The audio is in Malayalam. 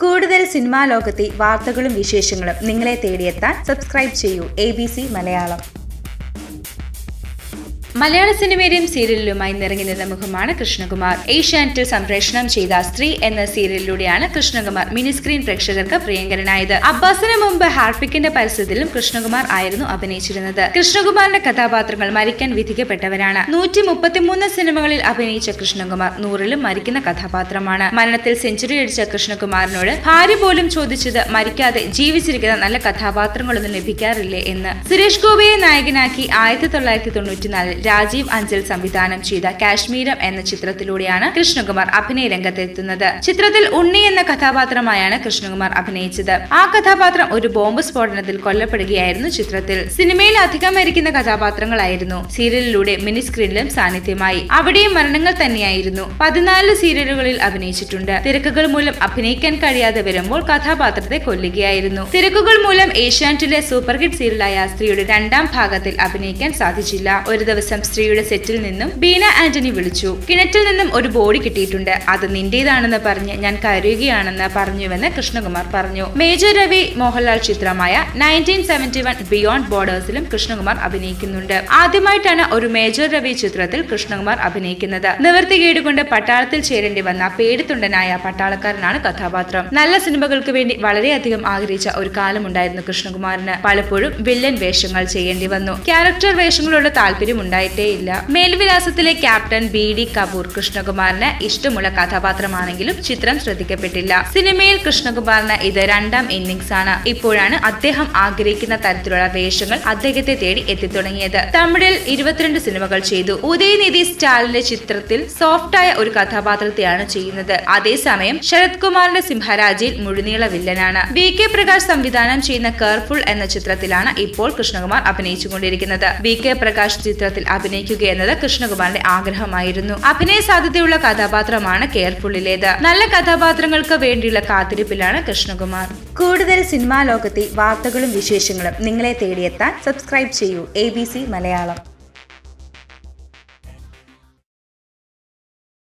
കൂടുതൽ സിനിമാ ലോകത്തെ വാർത്തകളും വിശേഷങ്ങളും നിങ്ങളെ തേടിയെത്താൻ സബ്സ്ക്രൈബ് ചെയ്യൂ ABC മലയാളം. മലയാള സിനിമയിലും സീരിയലിലുമായി നിറഞ്ഞു നിന്ന മുഖമാണ് കൃഷ്ണകുമാർ. ഏഷ്യാനെറ്റിൽ സംപ്രേഷണം ചെയ്ത സ്ത്രീ എന്ന സീരിയലിലൂടെയാണ് കൃഷ്ണകുമാർ മിനി സ്ക്രീൻ പ്രേക്ഷകർക്ക് പ്രിയങ്കരനായത്. അബ്ബാസിന് മുമ്പ് ഹാർപിക്കിന്റെ പരസ്യത്തിലും കൃഷ്ണകുമാർ ആയിരുന്നു അഭിനയിച്ചിരുന്നത്. കൃഷ്ണകുമാറിന്റെ കഥാപാത്രങ്ങൾ മരിക്കാൻ വിധിക്കപ്പെട്ടവരാണ്. 133 സിനിമകളിൽ അഭിനയിച്ച കൃഷ്ണകുമാർ 100ലും മരിക്കുന്ന കഥാപാത്രമാണ്. മരണത്തിൽ സെഞ്ചുറി അടിച്ച കൃഷ്ണകുമാറിനോട് ഭാര്യ പോലും ചോദിച്ചത് മരിക്കാതെ ജീവിച്ചിരിക്കുന്ന നല്ല കഥാപാത്രങ്ങളൊന്നും ലഭിക്കാറില്ലേ എന്ന്. സുരേഷ് ഗോപിയെ നായകനാക്കി 1994 രാജീവ് അഞ്ചൽ സംവിധാനം ചെയ്ത കാശ്മീരം എന്ന ചിത്രത്തിലൂടെയാണ് കൃഷ്ണകുമാർ അഭിനയ രംഗത്തെത്തുന്നത്. ചിത്രത്തിൽ ഉണ്ണി എന്ന കഥാപാത്രമായാണ് കൃഷ്ണകുമാർ അഭിനയിച്ചത്. ആ കഥാപാത്രം ഒരു ബോംബ് സ്ഫോടനത്തിൽ കൊല്ലപ്പെടുകയായിരുന്നു ചിത്രത്തിൽ. സിനിമയിൽ അധികം മരിക്കുന്ന കഥാപാത്രങ്ങളായിരുന്നു. സീരിയലിലൂടെ മിനി സ്ക്രീനിലും സാന്നിധ്യമായി. അവിടെയും മരണങ്ങൾ തന്നെയായിരുന്നു. 14 സീരിയലുകളിൽ അഭിനയിച്ചിട്ടുണ്ട്. തിരക്കുകൾ മൂലം അഭിനയിക്കാൻ കഴിയാതെ വരുമ്പോൾ കഥാപാത്രത്തെ കൊല്ലുകയായിരുന്നു. തിരക്കുകൾ മൂലം ഏഷ്യാനെറ്റിലെ സൂപ്പർ ഹിറ്റ് സീരിയലായ സ്ത്രീയുടെ 2ാം ഭാഗത്തിൽ അഭിനയിക്കാൻ സാധിച്ചില്ല. ഒരു ദിവസം സ്ത്രീയുടെ സെറ്റിൽ നിന്നും ബീന ആന്റണി വിളിച്ചു. കിണറ്റിൽ നിന്നും ഒരു ബോഡി കിട്ടിയിട്ടുണ്ട്, അത് നിന്റേതാണെന്ന് പറഞ്ഞ് ഞാൻ കരയുകയാണെന്ന് പറഞ്ഞുവെന്ന് കൃഷ്ണകുമാർ പറഞ്ഞു. മേജർ രവി മോഹൻലാൽ ചിത്രമായ 1971 ബിയോണ്ട് ബോർഡേഴ്സിലും കൃഷ്ണകുമാർ അഭിനയിക്കുന്നുണ്ട്. ആദ്യമായിട്ടാണ് ഒരു മേജർ രവി ചിത്രത്തിൽ കൃഷ്ണകുമാർ അഭിനയിക്കുന്നത്. നിവൃത്തികേടുകൊണ്ട് പട്ടാളത്തിൽ ചേരേണ്ടി വന്ന പേടിത്തൊണ്ടനായ പട്ടാളക്കാരനാണ് കഥാപാത്രം. നല്ല സിനിമകൾക്ക് വേണ്ടി വളരെയധികം ആഗ്രഹിച്ച ഒരു കാലമുണ്ടായിരുന്നു കൃഷ്ണകുമാറിന്. പലപ്പോഴും വില്ലൻ വേഷങ്ങൾ ചെയ്യേണ്ടി വന്നു. ക്യാരക്ടർ വേഷങ്ങളോട് താല്പര്യം ഉണ്ടായിട്ടേയില്ല. മേൽവിലാസത്തിലെ ക്യാപ്റ്റൻ BD കപൂർ കൃഷ്ണകുമാറിന് ഇഷ്ടമുള്ള കഥാപാത്രമാണെങ്കിലും ചിത്രം ശ്രദ്ധിക്കപ്പെട്ടില്ല. സിനിമയിൽ കൃഷ്ണകുമാറിന് ഇത് 2ാം ഇന്നിംഗ്സ് ആണ്. ഇപ്പോഴാണ് അദ്ദേഹം ആഗ്രഹിക്കുന്ന തരത്തിലുള്ള വേഷങ്ങൾ അദ്ദേഹത്തെ തേടി എത്തിത്തുടങ്ങിയത്. തമിഴിൽ 22 സിനിമകൾ ചെയ്തു. ഉദയനിധി സ്റ്റാലിന്റെ ചിത്രത്തിൽ സോഫ്റ്റായ ഒരു കഥാപാത്രത്തെയാണ് ചെയ്യുന്നത്. അതേസമയം ശരത് കുമാറിന്റെ സിംഹരാജിയിൽ മുഴുനീള വില്ലനാണ്. VK പ്രകാശ് സംവിധാനം ചെയ്യുന്ന കെയർഫുൾ എന്ന ചിത്രത്തിലാണ് ഇപ്പോൾ കൃഷ്ണകുമാർ അഭിനയിച്ചുകൊണ്ടിരിക്കുന്നത്. VK പ്രകാശ് ചിത്രത്തിൽ അഭിനയിക്കുക എന്നത് കൃഷ്ണകുമാറിന്റെ ആഗ്രഹമായിരുന്നു. അഭിനയ സാധ്യതയുള്ള കഥാപാത്രമാണ് കെയർഫുള്ളിലേത്. നല്ല കഥാപാത്രങ്ങൾക്ക് വേണ്ടിയുള്ള കാത്തിരിപ്പിലാണ് കൃഷ്ണകുമാർ. കൂടുതൽ സിനിമാ ലോകത്തെ വാർത്തകളും വിശേഷങ്ങളും നിങ്ങളെ തേടിയെത്താൻ സബ്സ്ക്രൈബ് ചെയ്യൂ ABC മലയാളം.